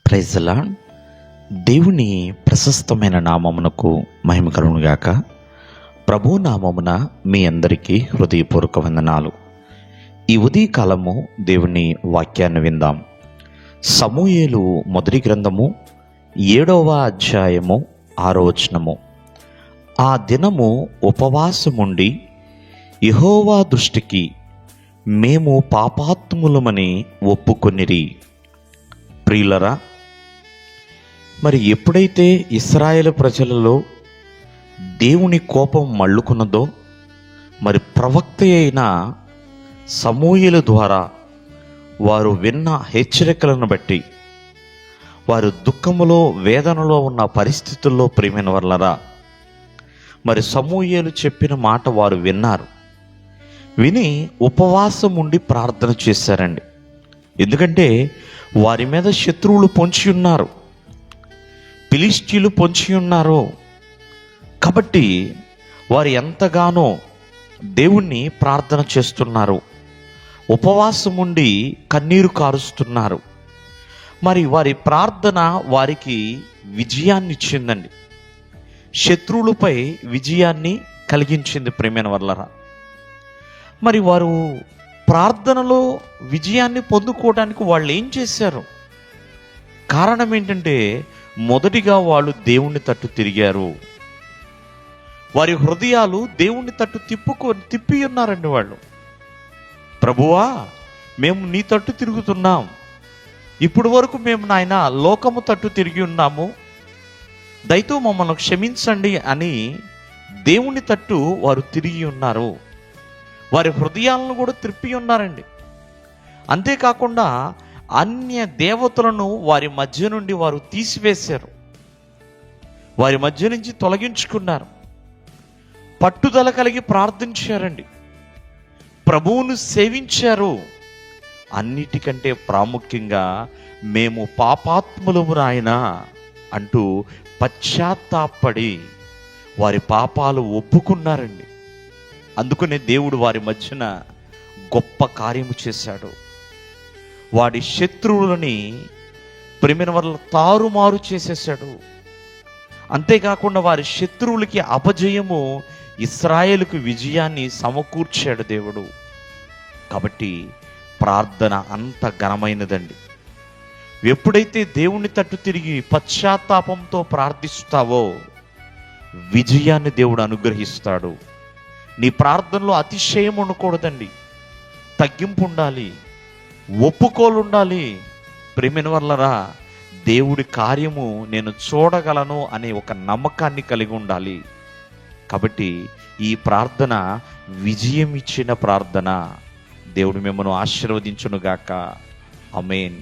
Praise the lord. దేవుని ప్రశస్తమైన నామమునకు మహిమ కలుగునుగాక. ప్రభు నామమున మీ అందరికీ హృదయపూర్వక వందనాలు. ఈ ఉదయకాలము దేవుని వాక్యాన్ని విందాం. సమూయేలు మొదటి గ్రంథము 7వ అధ్యాయము 6వ వచనము. ఆ దినము ఉపవాసముండి యెహోవా దృష్టికి మేము పాపాత్ములమని ఒప్పుకొనిరి. ప్రియులరా, మరి ఎప్పుడైతే ఇశ్రాయేలు ప్రజలలో దేవుని కోపం మళ్ళుకున్నదో, మరి ప్రవక్త అయిన సమూయేలు ద్వారా వారు విన్న హెచ్చరికలను బట్టి వారు దుఃఖములో వేదనలో ఉన్న పరిస్థితుల్లో ప్రియమైన వాళ్ళరా, మరి సమూయేలు చెప్పిన మాట వారు విన్నారు. విని ఉపవాసం ఉండి ప్రార్థన చేశారండి. ఎందుకంటే వారి మీద శత్రువులు పొంచి ఉన్నారు, ఫిలిష్తీయులు పొంచి ఉన్నారు. కాబట్టి వారు ఎంతగానో దేవుణ్ణి ప్రార్థన చేస్తున్నారు, ఉపవాసం ఉండి కన్నీరు కారుస్తున్నారు. మరి వారి ప్రార్థన వారికి విజయాన్ని ఇచ్చిందండి, శత్రువులపై విజయాన్ని కలిగించింది. ప్రియమైన వాళ్ళరా, మరి వారు ప్రార్థనలో విజయాన్ని పొందుకోవడానికి వాళ్ళు ఏం చేశారు? కారణం ఏంటంటే, మొదటిగా వాళ్ళు దేవుని తట్టు తిరిగారు. వారి హృదయాలు దేవుని తట్టు తిప్పి ఉన్నారండి. వాళ్ళు, ప్రభువా, మేము నీ తట్టు తిరుగుతున్నాం, ఇప్పుడు వరకు మేము నాయన లోకము తట్టు తిరిగి ఉన్నాము, దయతో మమ్మల్ని క్షమించండి అని దేవుని తట్టు వారు తిరిగి ఉన్నారు. వారి హృదయాలను కూడా త్రిప్పి ఉన్నారండి. అంతేకాకుండా అన్య దేవతలను వారి మధ్య నుండి వారు తీసివేశారు, వారి మధ్య నుంచి తొలగించుకున్నారు. పట్టుదల కలిగి ప్రార్థించారండి, ప్రభువును సేవించారు. అన్నిటికంటే ప్రాముఖ్యంగా మేము పాపాత్ములము నాయన అంటూ పశ్చాత్తాపడి వారి పాపాలు ఒప్పుకున్నారండి. అందుకనే దేవుడు వారి మధ్యన గొప్ప కార్యము చేశాడు. వాడి శత్రువులని ప్రేమిన వల్ల తారుమారు చేసేసాడు. అంతేకాకుండా వారి శత్రువులకి అపజయము, ఇశ్రాయేలుకు విజయాన్ని సమకూర్చాడు దేవుడు. కాబట్టి ప్రార్థన అంత ఘనమైనదండి. ఎప్పుడైతే దేవుని తట్టు తిరిగి పశ్చాత్తాపంతో ప్రార్థిస్తావో విజయాన్ని దేవుడు అనుగ్రహిస్తాడు. నీ ప్రార్థనలో అతిశయం ఉండకూడదండి, తగ్గింపు ఉండాలి, ఒప్పుకోలు ఉండాలి. ప్రేమిన వల్లరా, దేవుడి కార్యము నేను చూడగలను అనే ఒక నమ్మకాన్ని కలిగి ఉండాలి. కాబట్టి ఈ ప్రార్థన విజయం ఇచ్చిన ప్రార్థన. దేవుడు మిమ్మల్ని ఆశీర్వదించునుగాక. ఆమేన్.